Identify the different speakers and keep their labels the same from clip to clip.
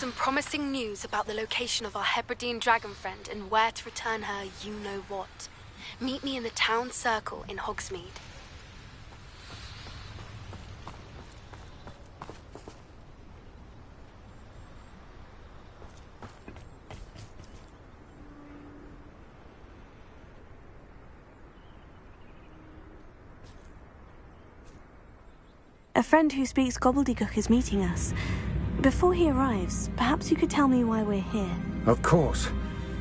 Speaker 1: some promising news about the location of our Hebridean dragon friend and where to return her you-know-what. Meet me in the town circle in Hogsmeade.
Speaker 2: A friend who speaks gobbledygook is meeting us. Before he arrives, perhaps you could tell me why we're here.
Speaker 3: Of course.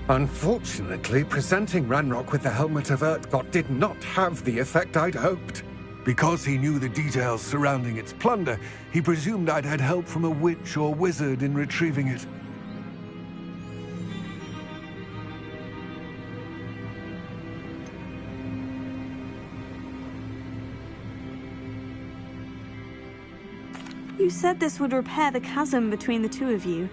Speaker 3: Unfortunately, presenting Ranrock with the Helmet of Urtkot did not have the effect I'd hoped. Because he knew the details surrounding its plunder, he presumed I'd had help from a witch or wizard in retrieving it.
Speaker 2: You said this would repair the chasm between the two of you.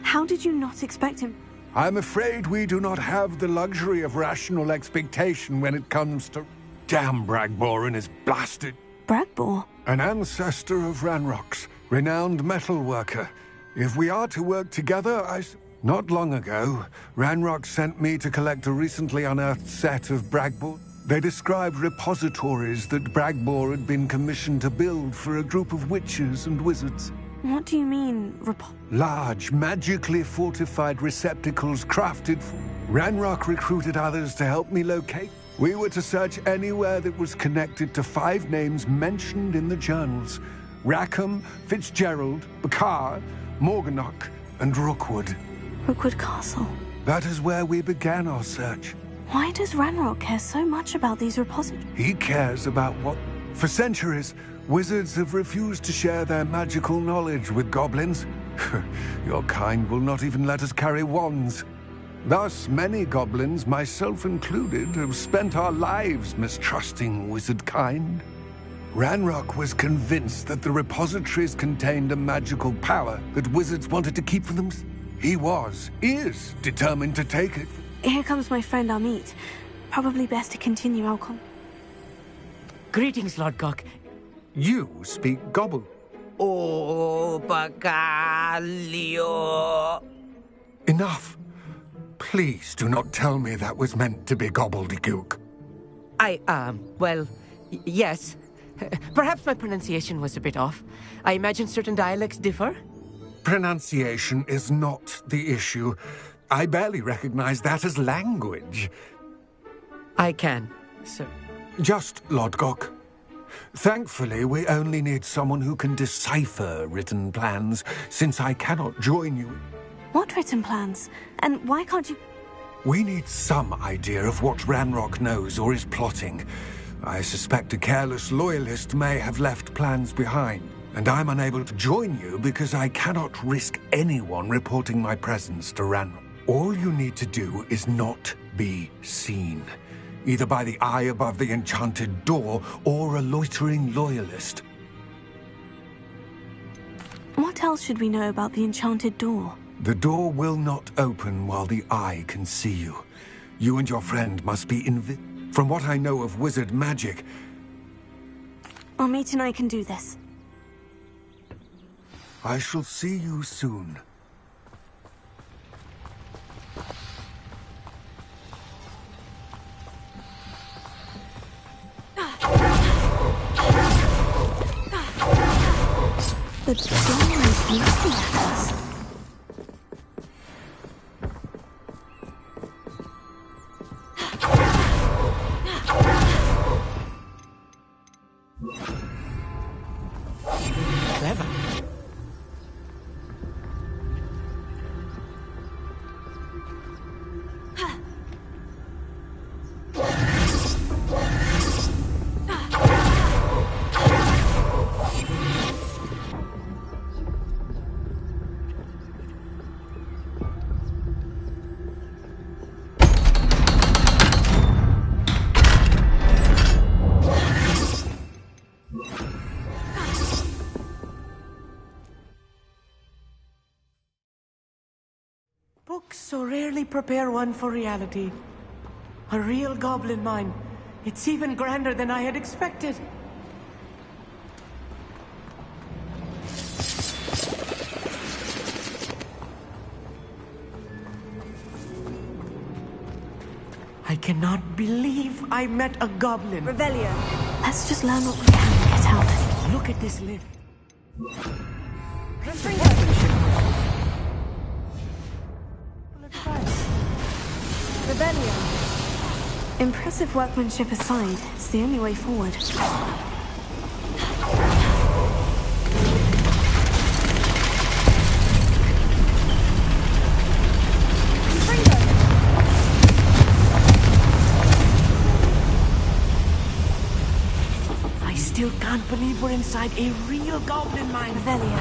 Speaker 2: How did you not expect him?
Speaker 3: I'm afraid we do not have the luxury of rational expectation when it comes to... Damn Bragbor and his blasted...
Speaker 2: Bragbor?
Speaker 3: An ancestor of Ranrock's, renowned metal worker. If we are to work together, Not long ago, Ranrock sent me to collect a recently unearthed set of Bragbor. They described repositories that Bragbor had been commissioned to build for a group of witches and wizards.
Speaker 2: What do you mean,
Speaker 3: Large, magically fortified receptacles crafted for... Ranrock recruited others to help me locate. We were to search anywhere that was connected to 5 names mentioned in the journals. Rackham, Fitzgerald, Bakar, Morganach, and Rookwood.
Speaker 2: Rookwood Castle.
Speaker 3: That is where we began our search.
Speaker 2: Why does Ranrock care so much about these repositories?
Speaker 3: He cares about what... For centuries, wizards have refused to share their magical knowledge with goblins. Your kind will not even let us carry wands. Thus, many goblins, myself included, have spent our lives mistrusting wizard kind. Ranrock was convinced that the repositories contained a magical power that wizards wanted to keep for them. He is determined to take it.
Speaker 2: Here comes my friend Amit. Probably best to continue our
Speaker 4: Greetings, Lord Gok.
Speaker 3: You speak gobble.
Speaker 4: Oh, Bacalio.
Speaker 3: Enough. Please do not tell me that was meant to be gobbledygook.
Speaker 4: Yes. Perhaps my pronunciation was a bit off. I imagine certain dialects differ.
Speaker 3: Pronunciation is not the issue. I barely recognize that as language.
Speaker 4: I can, sir.
Speaker 3: Just Lodgok. Thankfully, we only need someone who can decipher written plans, since I cannot join you.
Speaker 2: What written plans? And why can't you...
Speaker 3: We need some idea of what Ranrock knows or is plotting. I suspect a careless loyalist may have left plans behind, and I'm unable to join you because I cannot risk anyone reporting my presence to Ranrock. All you need to do is not be seen, either by the eye above the enchanted door or a loitering loyalist.
Speaker 2: What else should we know about the enchanted door?
Speaker 3: The door will not open while the eye can see you. You and your friend must be From what I know of wizard magic...
Speaker 2: Amit and I can do this.
Speaker 3: I shall see you soon.
Speaker 2: The door is looking at us.
Speaker 4: Clever. Books so rarely prepare one for reality. A real goblin mine. It's even grander than I had expected. cannot believe I met a goblin.
Speaker 2: Revelio. Let's just learn what we can and get out.
Speaker 4: Look at this lift.
Speaker 2: Revelio. Impressive workmanship aside, it's the only way forward.
Speaker 4: I still can't believe we're inside a real goblin mine.
Speaker 2: Revelio.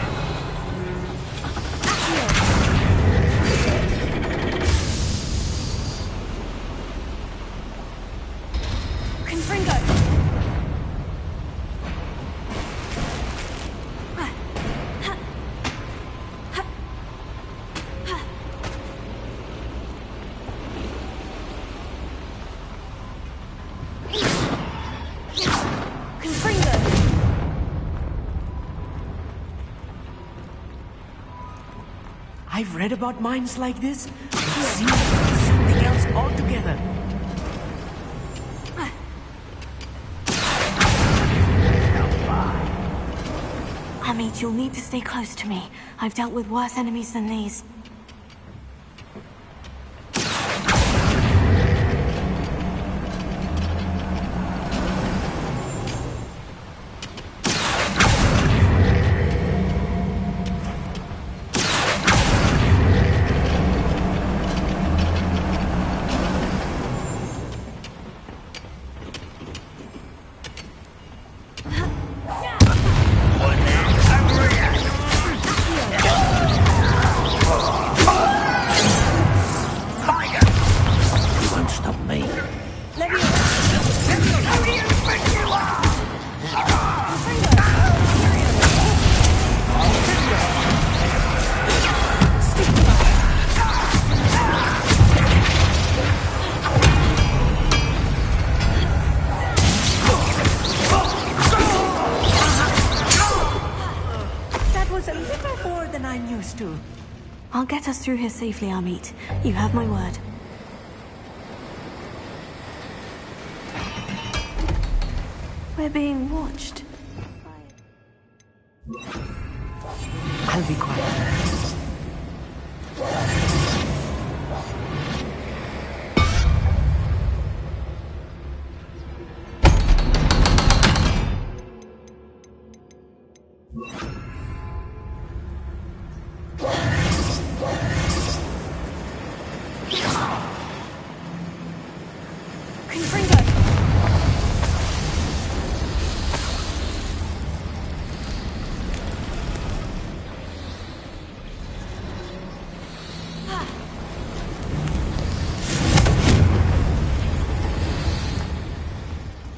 Speaker 4: I've read about mines like this, but it seems like something else altogether.
Speaker 2: Amit, you'll need to stay close to me. I've dealt with worse enemies than these. I'll get us through here safely, Amit. You have my word. We're being watched.
Speaker 4: I'll be quiet.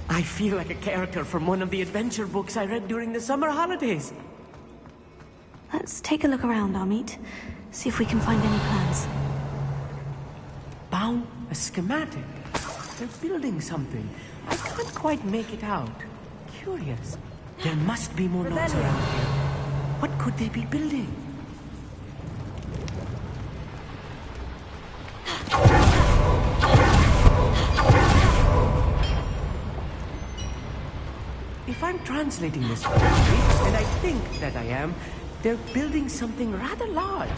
Speaker 4: I feel like a character from one of the adventure books I read during the summer holidays.
Speaker 2: Let's take a look around, Amit. See if we can find any plans.
Speaker 4: Found a schematic. They're building something. I can't quite make it out. Curious. There must be more notes around here. What could they be building? If I'm translating this correctly, and I think that I am, they're building something rather large.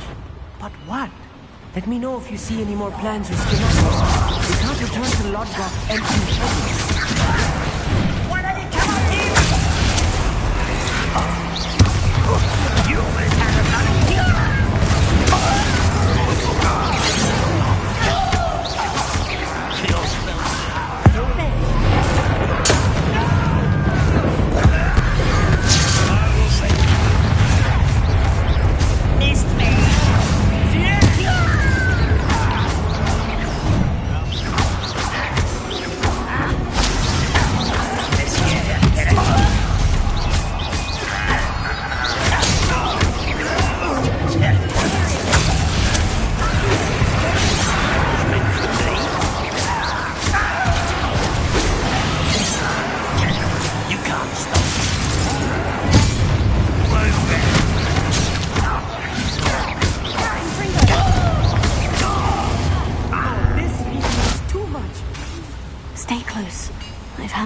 Speaker 4: But what? Let me know if you see any more plans or schematics. We can't return to Lodgok empty-handed.
Speaker 5: Why don't you come up here? You will have another here.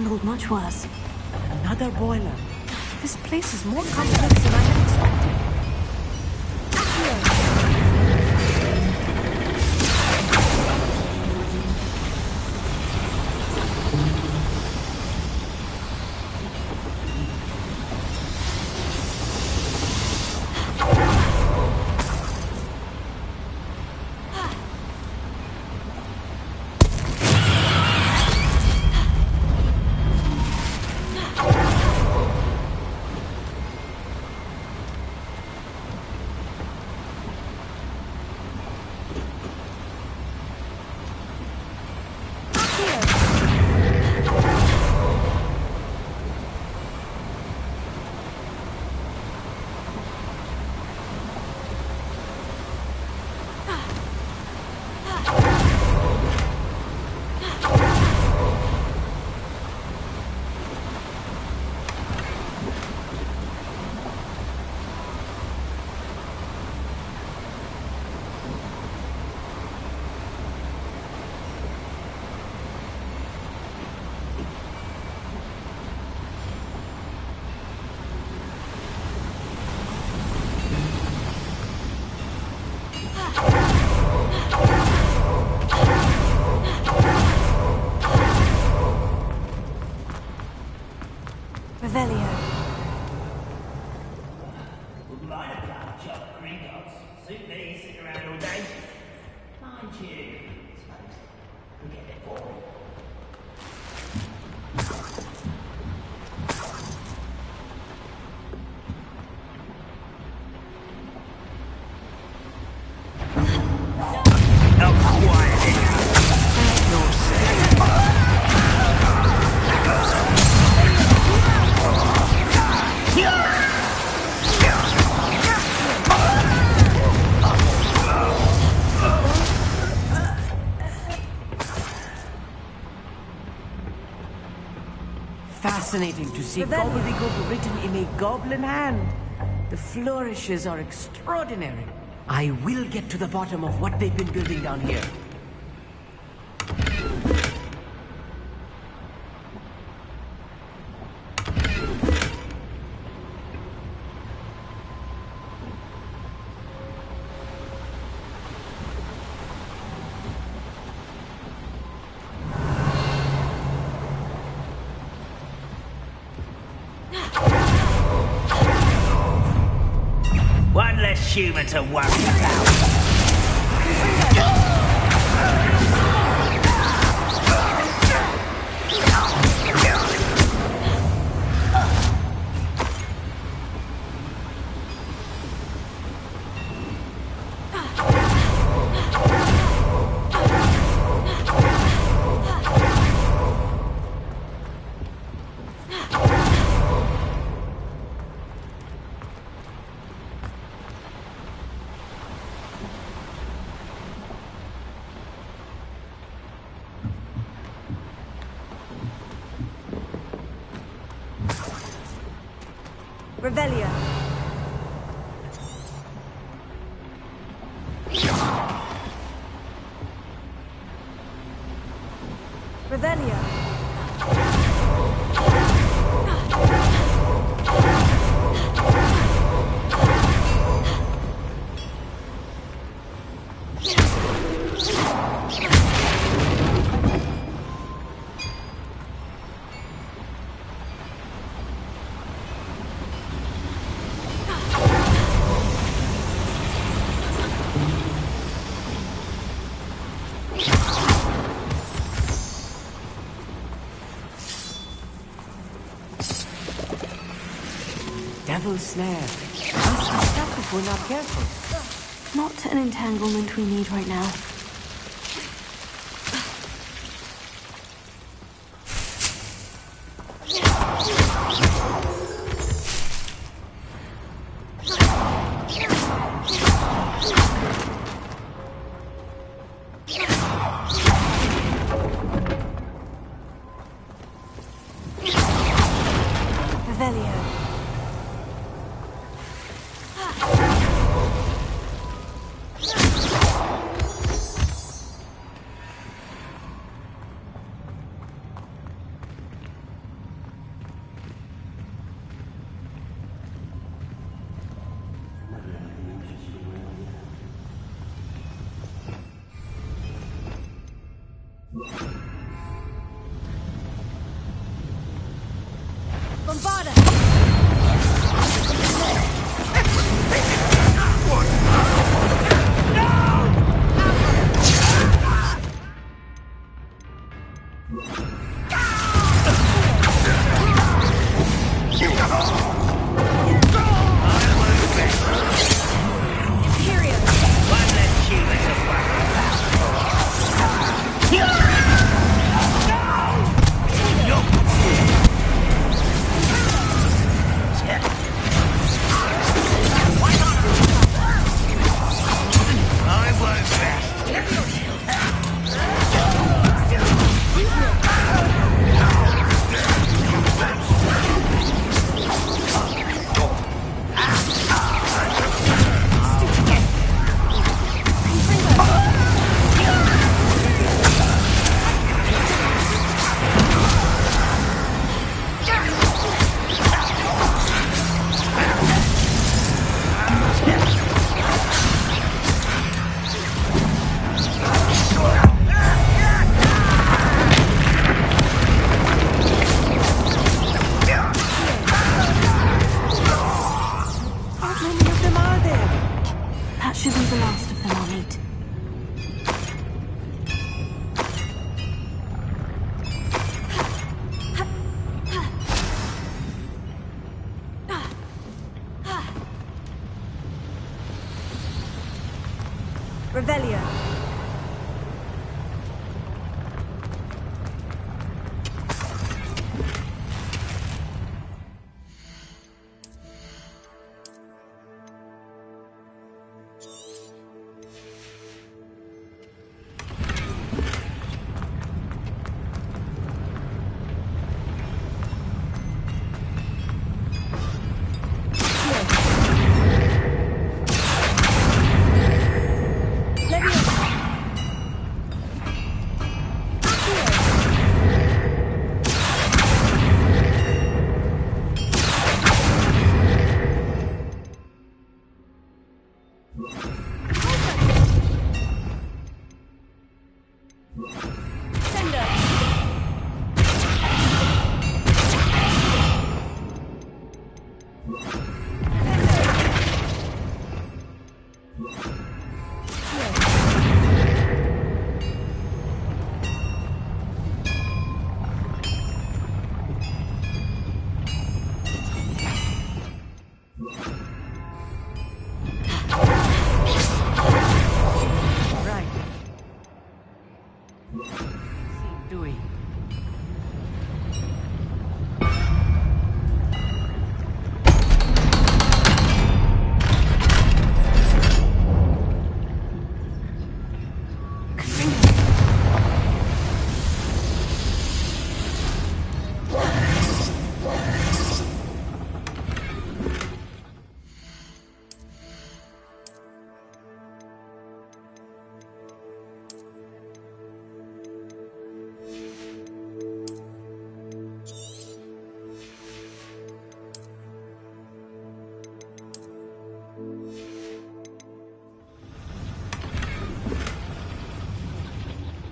Speaker 2: handled much worse.
Speaker 4: Another boiler. This place is more complex than I had expected. Fascinating to see gobbledygook written in a goblin hand. The flourishes are extraordinary. I will get to the bottom of what they've been building down here.
Speaker 5: One less human to worry about.
Speaker 2: Revelia. Revelia.
Speaker 4: Devil's snare. Must be stuck if we're not careful.
Speaker 2: Not an entanglement we need right now. Revelio. Revelio.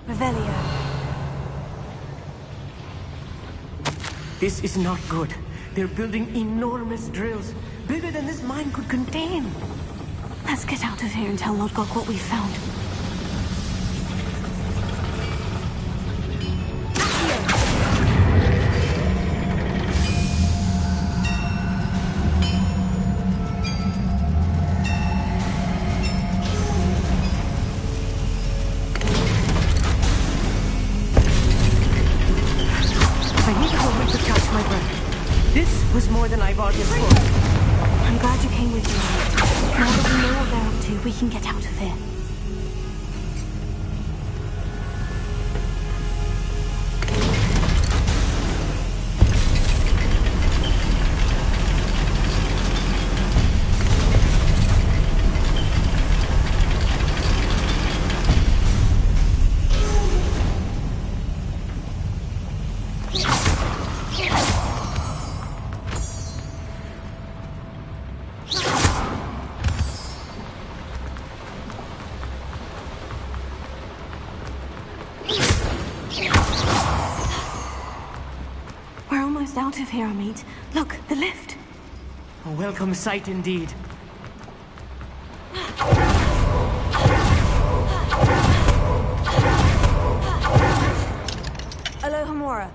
Speaker 2: Revelio.
Speaker 4: This is not good. They're building enormous drills, bigger than this mine could contain.
Speaker 2: Let's get out of here and tell Lord Gok what we found.
Speaker 4: I need a moment to catch my breath. This was more than I bargained for.
Speaker 2: I'm glad you came with me. Now that we know what they're up to, we can get out of here. almost out of here, Amit. Look, the lift.
Speaker 4: A welcome sight indeed.
Speaker 2: Alohomora.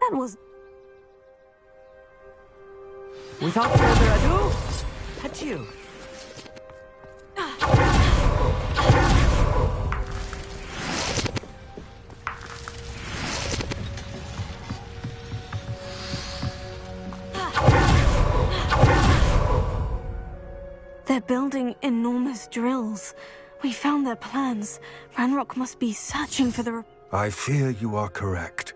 Speaker 2: That was...
Speaker 4: Without further ado, adieu.
Speaker 2: They're building enormous drills. We found their plans. Ranrock must be searching for the...
Speaker 3: I fear you are correct.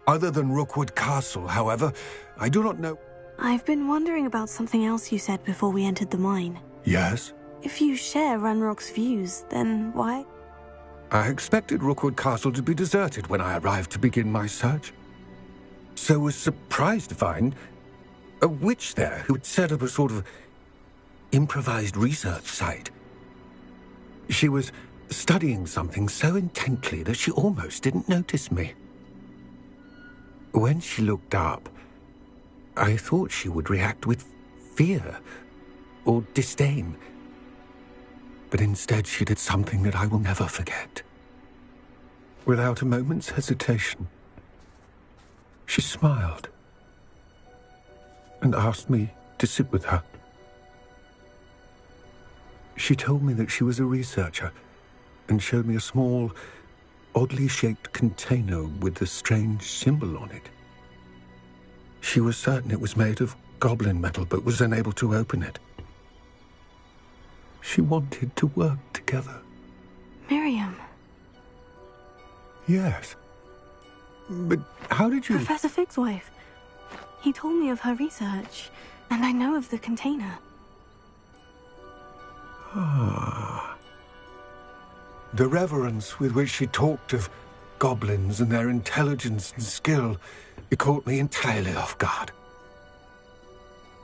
Speaker 3: Other than Rookwood Castle, however, I do not know...
Speaker 2: I've been wondering about something else you said before we entered the mine.
Speaker 3: Yes?
Speaker 2: If you share Ranrock's views, then why?
Speaker 3: I expected Rookwood Castle to be deserted when I arrived to begin my search. So was surprised to find a witch there who had set up a sort of improvised research site. She was studying something so intently that she almost didn't notice me. When she looked up, I thought she would react with fear or disdain. But instead she did something that I will never forget. Without a moment's hesitation, she smiled and asked me to sit with her. She told me that she was a researcher and showed me a small, oddly shaped container with a strange symbol on it. She was certain it was made of goblin metal, but was unable to open it. She wanted to work together.
Speaker 2: Miriam.
Speaker 3: Yes. But how did you...
Speaker 2: Professor Fig's wife. He told me of her research, and I know of the container.
Speaker 3: Ah. The reverence with which she talked of goblins and their intelligence and skill, it caught me entirely off guard.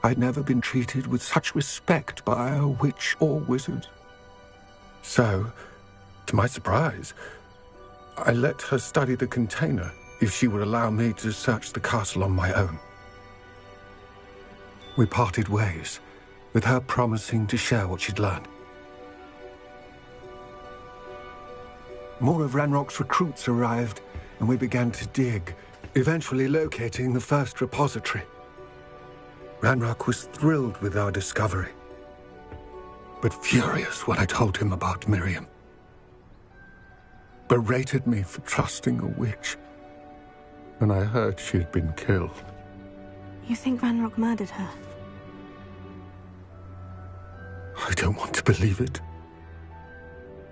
Speaker 3: I'd never been treated with such respect by a witch or wizard. So, to my surprise, I let her study the container if she would allow me to search the castle on my own. We parted ways, with her promising to share what she'd learned. More of Ranrock's recruits arrived, and we began to dig, eventually locating the first repository. Ranrock was thrilled with our discovery, but furious when I told him about Miriam. Berated me for trusting a witch when I heard she had been killed.
Speaker 2: You think Ranrock murdered her?
Speaker 3: I don't want to believe it,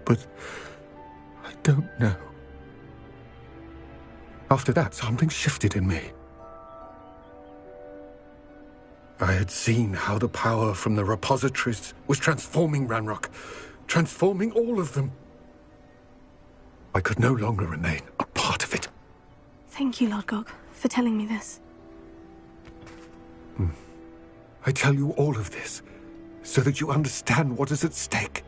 Speaker 3: but I don't know. After that, something shifted in me. I had seen how the power from the repositories was transforming Ranrock, transforming all of them. I could no longer remain a part of it.
Speaker 2: Thank you, Lord Gog, for telling me this.
Speaker 3: I tell you all of this so that you understand what is at stake.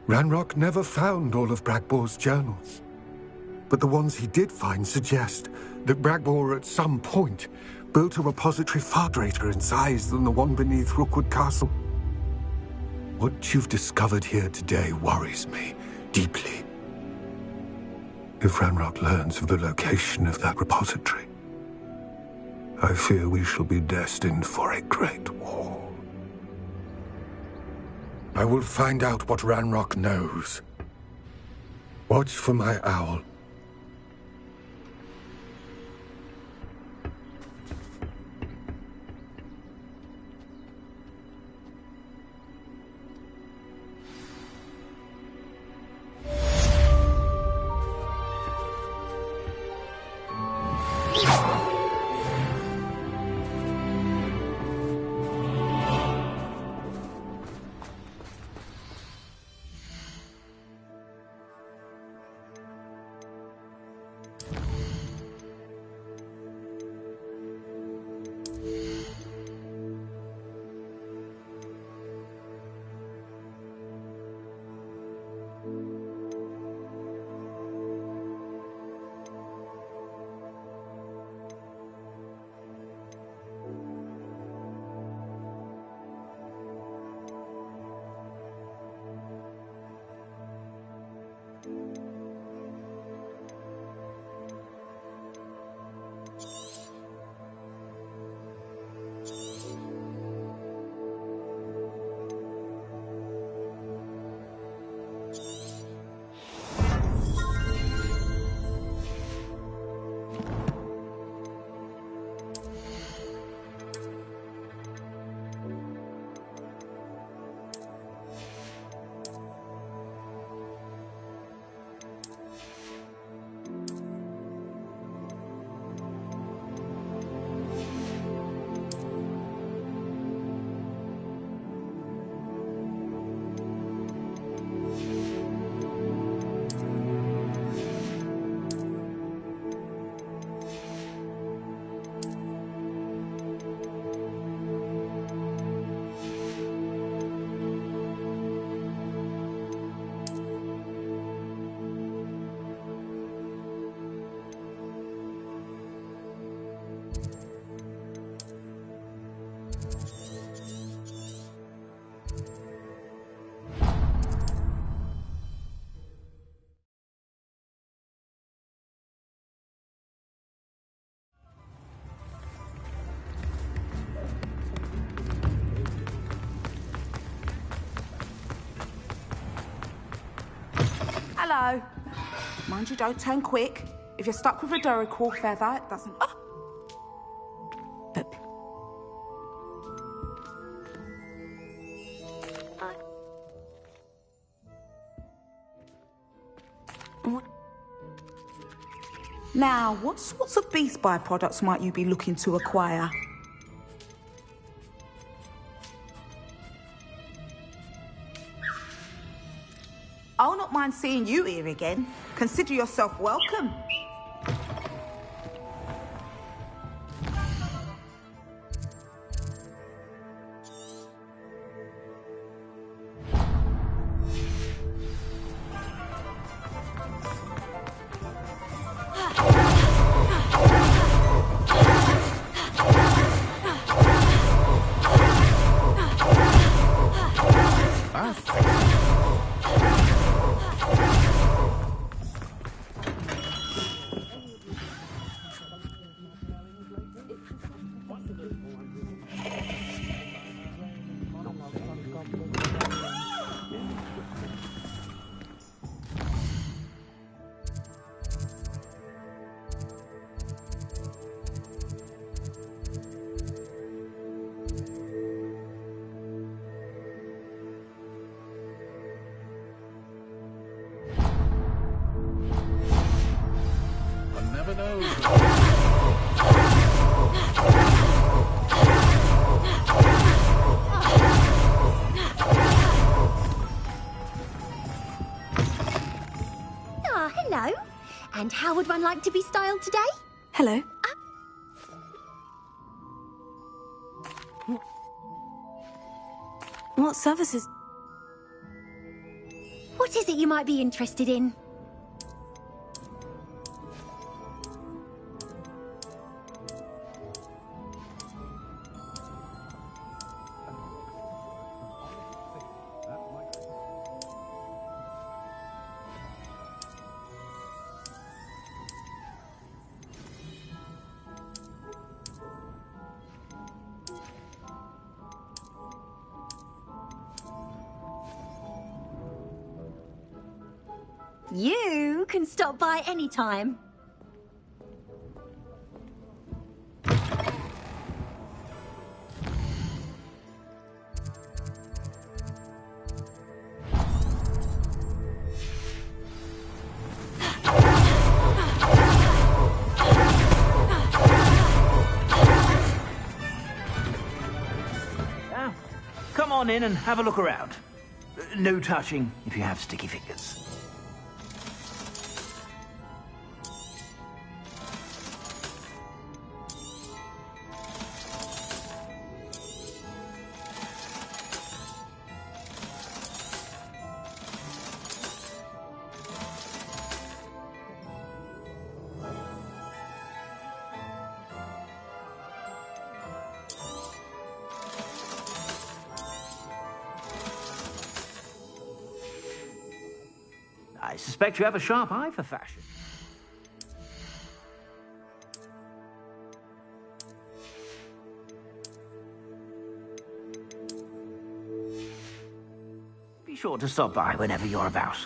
Speaker 3: Ranrock never found all of Bragbor's journals, but the ones he did find suggest that Bragbor at some point built a repository far greater in size than the one beneath Rookwood Castle. What you've discovered here today worries me deeply. If Ranrock learns of the location of that repository, I fear we shall be destined for a great war. I will find out what Ranrock knows. Watch for my owl.
Speaker 6: Hello. Mind you, don't turn quick. If you're stuck with a Duracell feather, it doesn't... Oh. But... Now, what sorts of beast byproducts might you be looking to acquire? I'll not mind seeing you here again. Consider yourself welcome.
Speaker 7: How would one like to be styled today?
Speaker 2: Hello. What services?
Speaker 7: What is it you might be interested in? You can stop by any time.
Speaker 5: Come on in and have a look around. No touching if you have sticky fingers. I suspect you have a sharp eye for fashion. Be sure to stop by whenever you're about.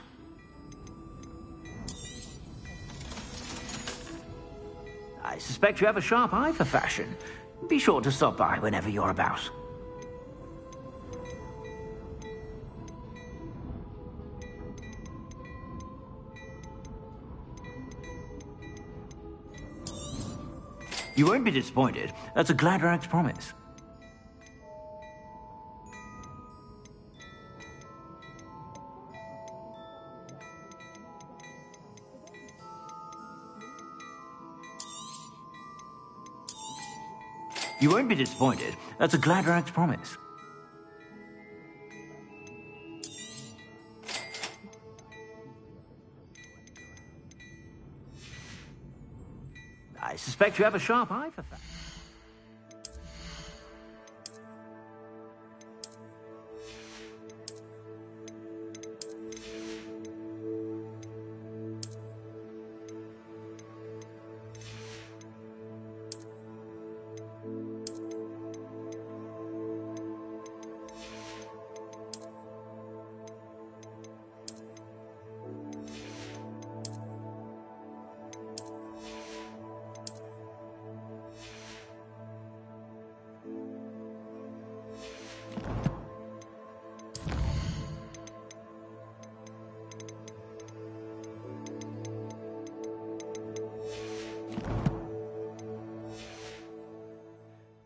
Speaker 5: I suspect you have a sharp eye for fashion. Be sure to stop by whenever you're about. You won't be disappointed. That's a Gladrag's promise. You won't be disappointed. That's a Gladrag's promise. I suspect you have a sharp eye for fashion.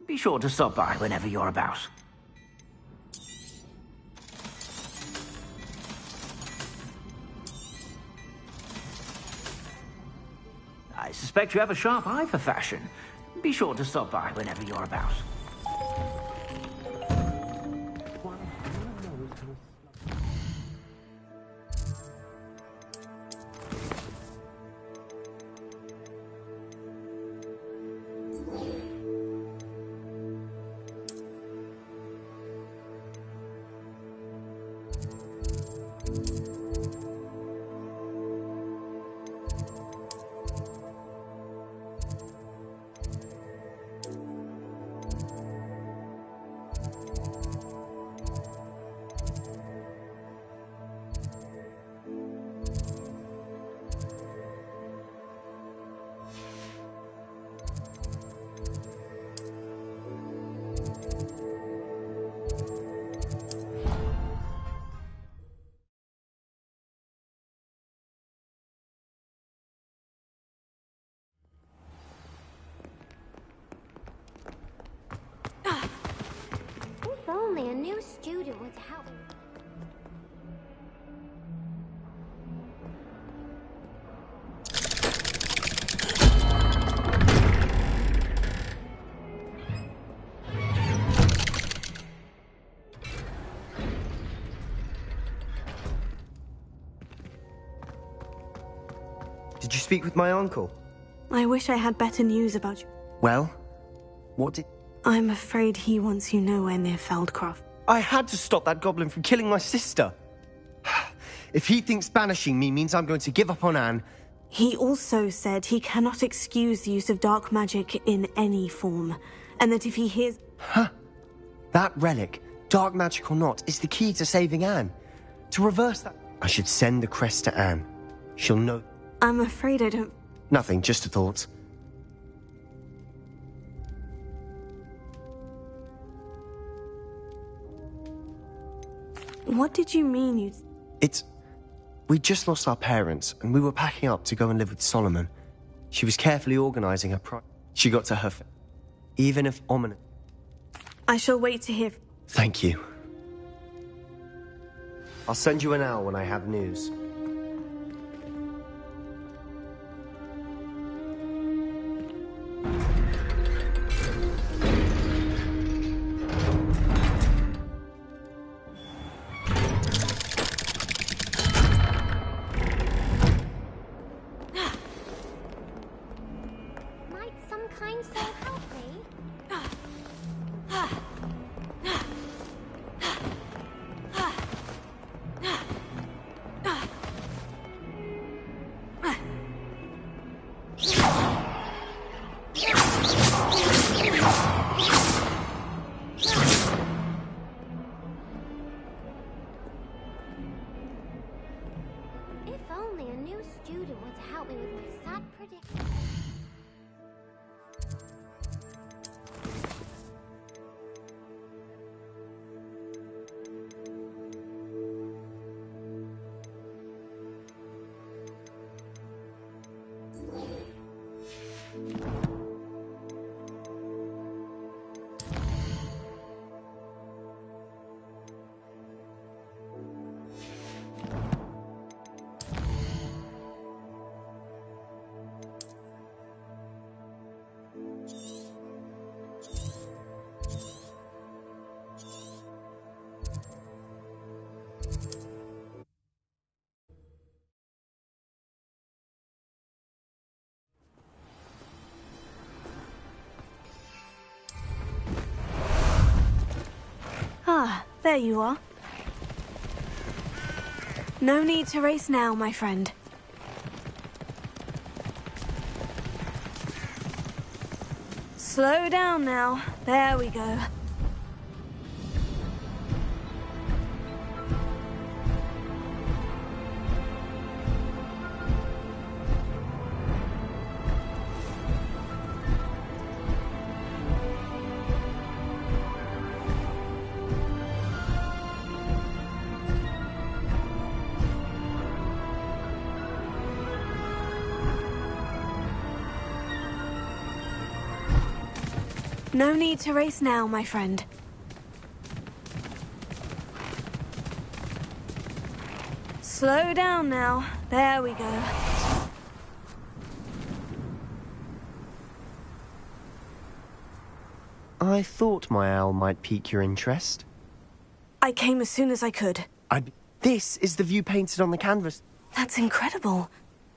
Speaker 5: Be sure to stop by whenever you're about. I suspect you have a sharp eye for fashion. Be sure to stop by whenever you're about.
Speaker 7: If only a new student would help.
Speaker 8: speak with my uncle?
Speaker 2: I wish I had better news about you.
Speaker 8: Well, what did...
Speaker 2: I'm afraid he wants you nowhere near Feldcroft.
Speaker 8: I had to stop that goblin from killing my sister. If he thinks banishing me means I'm going to give up on Anne...
Speaker 2: He also said he cannot excuse the use of dark magic in any form, and that if he hears...
Speaker 8: Huh. That relic, dark magic or not, is the key to saving Anne. To reverse that... I should send the crest to Anne. She'll know...
Speaker 2: I'm afraid I don't...
Speaker 8: Nothing, just a thought.
Speaker 2: What did you mean you...
Speaker 8: We just lost our parents, and we were packing up to go and live with Solomon. She was carefully organizing her She got to her... Even if ominous...
Speaker 2: I shall wait to hear...
Speaker 8: Thank you. I'll send you an owl when I have news.
Speaker 7: Might some kind soul help me? If only a new student were to help me with my sad predicament.
Speaker 2: Ah, there you are. No need to race now, my friend. Slow down now. There we go. No need to race now, my friend. Slow down now. There we go.
Speaker 8: I thought my owl might pique your interest.
Speaker 2: I came as soon as I could.
Speaker 8: This is the view painted on the canvas.
Speaker 2: That's incredible.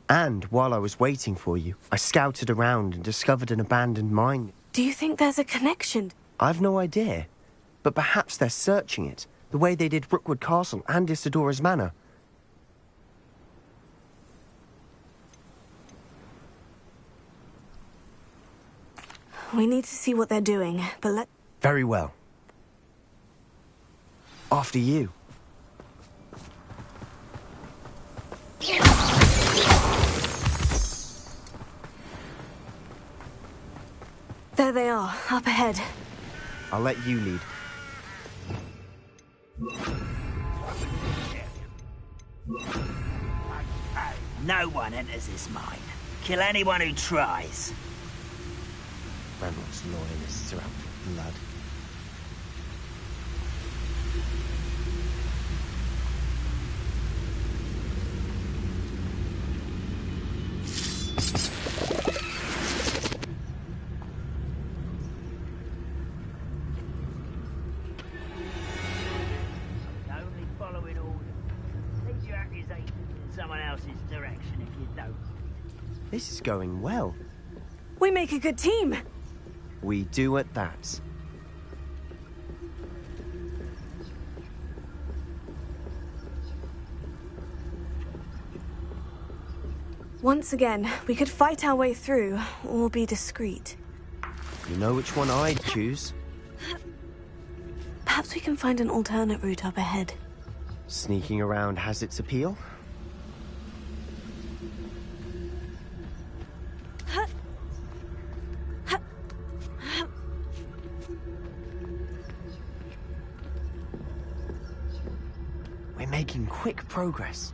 Speaker 8: And while I was waiting for you, I scouted around and discovered an abandoned mine.
Speaker 2: Do you think there's a connection?
Speaker 8: I've no idea. But perhaps they're searching it, the way they did Rookwood Castle and Isidora's Manor.
Speaker 2: We need to see what they're doing, but
Speaker 8: Very well. After you.
Speaker 2: There they are, up ahead.
Speaker 8: I'll let you lead.
Speaker 9: No one enters this mine. Kill anyone who tries.
Speaker 8: Ranrock's loyalists are out for blood.
Speaker 9: Only following orders. Leave your accusations in someone else's direction if you don't.
Speaker 8: This is going well.
Speaker 2: We make a good team.
Speaker 8: We do at that.
Speaker 2: Once again, we could fight our way through, or be discreet.
Speaker 8: You know which one I'd choose?
Speaker 2: Perhaps we can find an alternate route up ahead.
Speaker 8: Sneaking around has its appeal. We're making quick progress.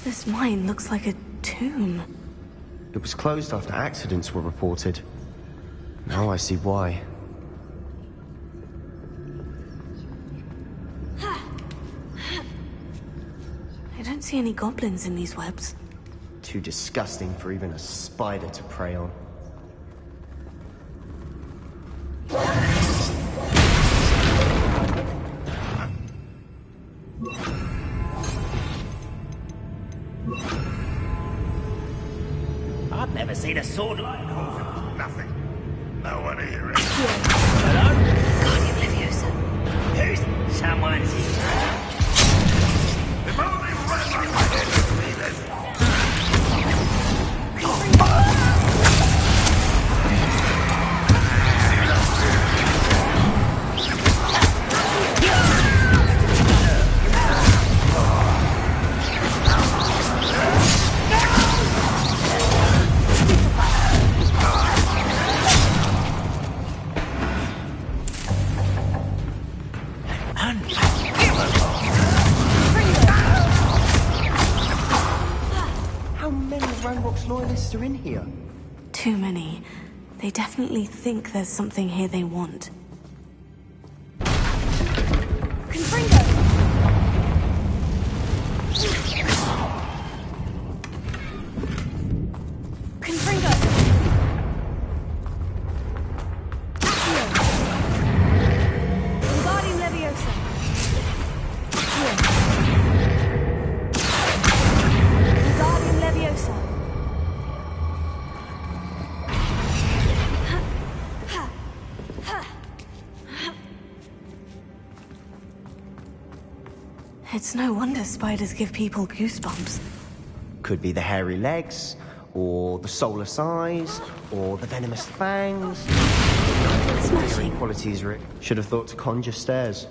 Speaker 2: This mine looks like a tomb.
Speaker 8: It was closed after accidents were reported. Now I see why.
Speaker 2: I don't see any goblins in these webs.
Speaker 8: Too disgusting for even a spider to prey on.
Speaker 9: I've never seen a sword like that.
Speaker 10: Nothing. No one here is.
Speaker 9: Hello?
Speaker 1: Guardian Leviosa.
Speaker 9: Who's someone's here?
Speaker 10: If only Redmond were here to see this.
Speaker 8: How many Ranrock's loyalists are in here?
Speaker 2: Too many. They definitely think there's something here they want. Confringo! Confringo! Guardian Leviosa! Guardian Leviosa! It's no wonder spiders give people goosebumps.
Speaker 8: Could be the hairy legs, or the soulless eyes, or the venomous fangs.
Speaker 2: Smashing.
Speaker 8: Qualities, Rick. Should have thought to conjure stairs.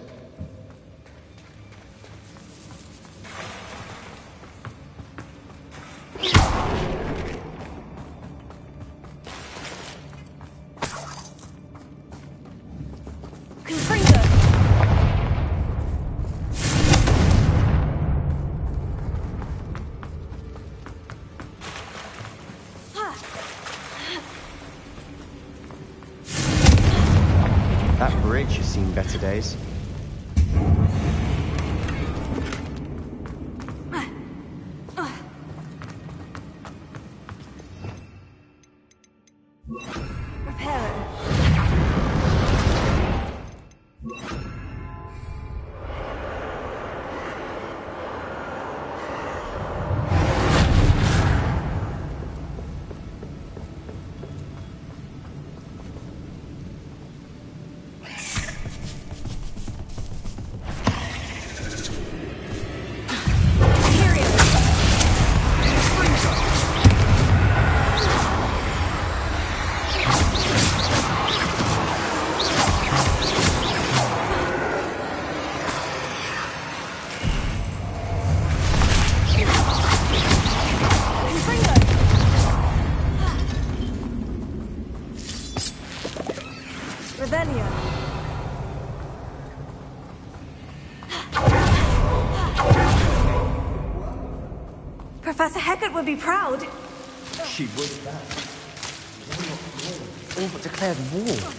Speaker 2: Confringo!
Speaker 8: That bridge has seen better days.
Speaker 2: Reparo. Professor Hecat would be proud.
Speaker 8: She would that. All but declared war.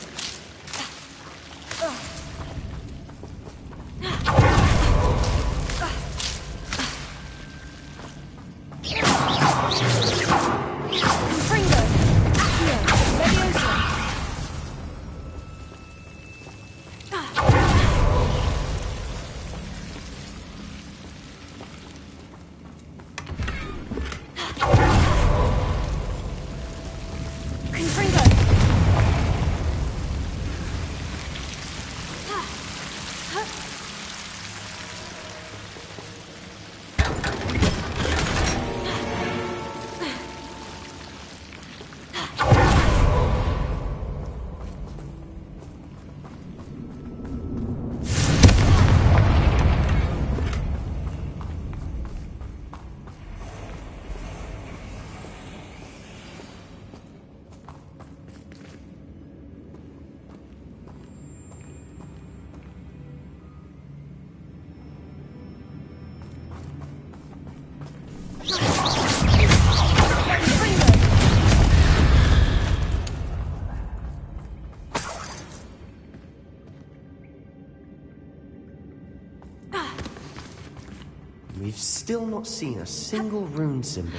Speaker 8: We've still not seen a single rune symbol.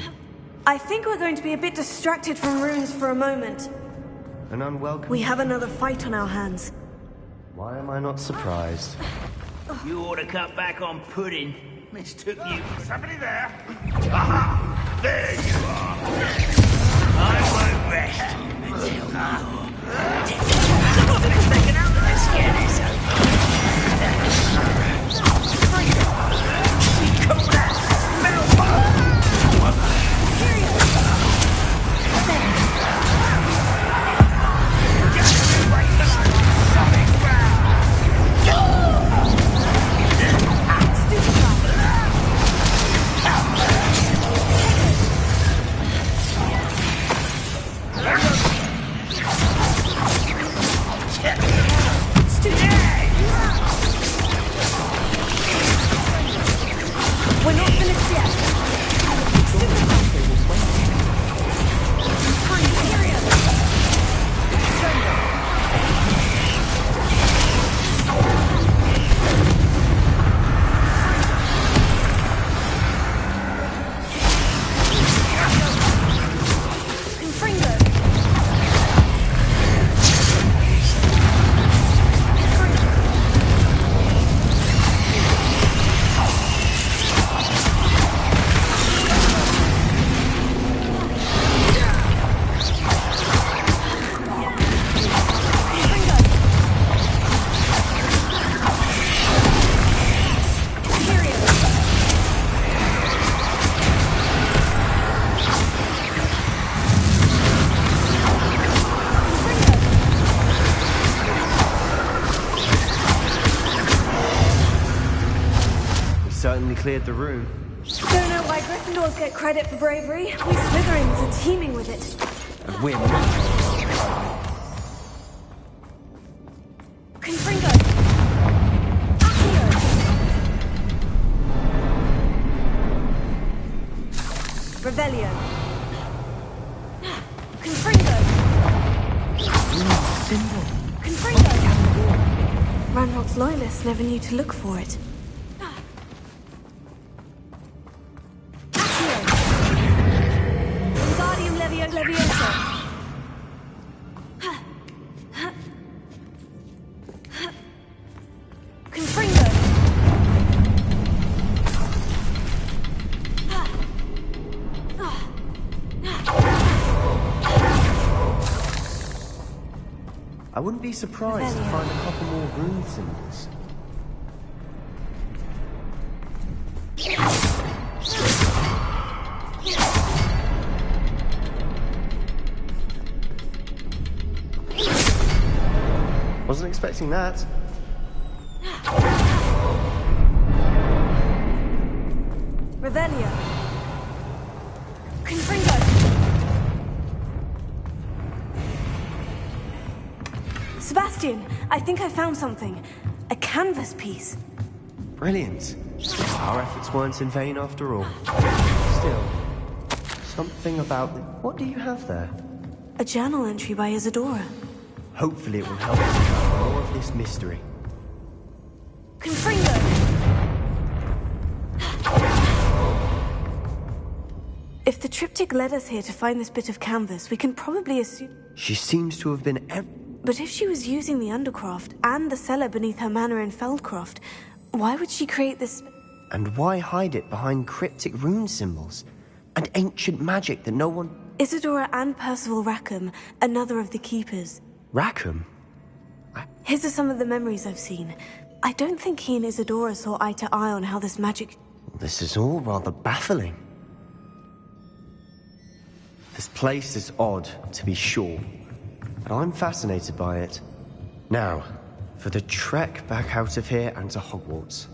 Speaker 2: I think we're going to be a bit distracted from runes for a moment.
Speaker 8: An unwelcome...
Speaker 2: We have another fight on our hands.
Speaker 8: Why am I not surprised?
Speaker 9: You ought to cut back on pudding. This took you...
Speaker 10: Somebody there? Aha! There you are!
Speaker 9: I won't rest until you're taken out of this skin is over. Call that smell
Speaker 2: We're not finished yet.
Speaker 8: Certainly cleared the room.
Speaker 2: Don't know why Gryffindors get credit for bravery. We Slytherins are teeming with it.
Speaker 8: And we're not.
Speaker 2: Confringo! Accio! Revelio! Confringo! Confringo! Ranrock's loyalists never knew to look for it. Levioso. Confringo.
Speaker 8: I wouldn't be surprised to find a couple more rune symbols. Wasn't expecting that.
Speaker 2: Revelio. Confringo. Sebastian, I think I found something. A canvas piece.
Speaker 8: Brilliant. Our efforts weren't in vain after all. Still, Something about what do you have there?
Speaker 2: A journal entry by Isadora.
Speaker 8: Hopefully it will help us uncover more of this mystery.
Speaker 2: Confringo! If the triptych led us here to find this bit of canvas, we can probably assume...
Speaker 8: She seems to have been
Speaker 2: But if she was using the Undercroft and the cellar beneath her manor in Feldcroft, why would she create this...
Speaker 8: And why hide it behind cryptic rune symbols? And ancient magic that no one...
Speaker 2: Isadora and Percival Rackham, another of the Keepers.
Speaker 8: Rackham?
Speaker 2: His are some of the memories I've seen. I don't think he and Isadora saw eye to eye on how this magic...
Speaker 8: This is all rather baffling. This place is odd, to be sure, but I'm fascinated by it. Now, for the trek back out of here and to Hogwarts.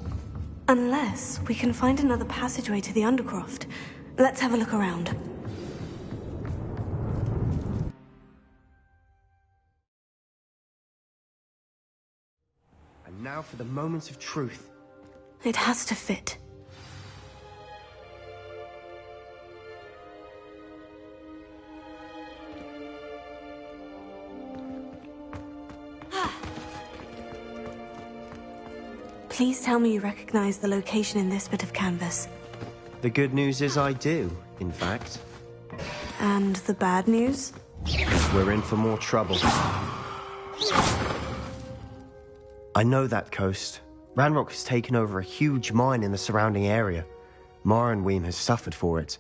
Speaker 2: Unless we can find another passageway to the Undercroft. Let's have a look around.
Speaker 8: And now for the moment of truth.
Speaker 2: It has to fit. Please tell me you recognize the location in this bit of canvas.
Speaker 8: The good news is I do, in fact.
Speaker 2: And the bad news?
Speaker 8: We're in for more trouble. I know that coast. Ranrock has taken over a huge mine in the surrounding area. Mornweem has suffered for it.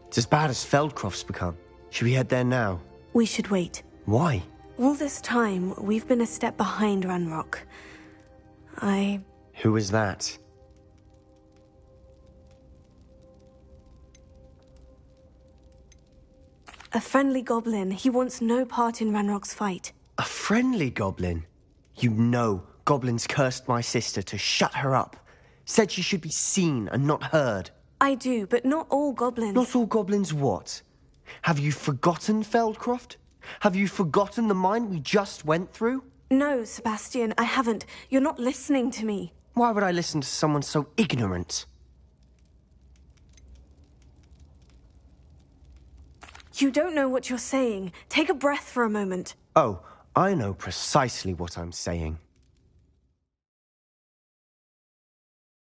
Speaker 8: It's as bad as Feldcroft's become. Should we head there now?
Speaker 2: We should wait.
Speaker 8: Why?
Speaker 2: All this time, we've been a step behind Ranrock.
Speaker 8: Who is that?
Speaker 2: A friendly goblin. He wants no part in Ranrock's fight.
Speaker 8: A friendly goblin? You know goblins cursed my sister to shut her up. Said she should be seen and not heard.
Speaker 2: I do, but not all goblins.
Speaker 8: Not all goblins what? Have you forgotten Feldcroft? Have you forgotten the mine we just went through?
Speaker 2: No, Sebastian, I haven't. You're not listening to me.
Speaker 8: Why would I listen to someone so ignorant?
Speaker 2: You don't know what you're saying. Take a breath for a moment.
Speaker 8: Oh, I know precisely what I'm saying.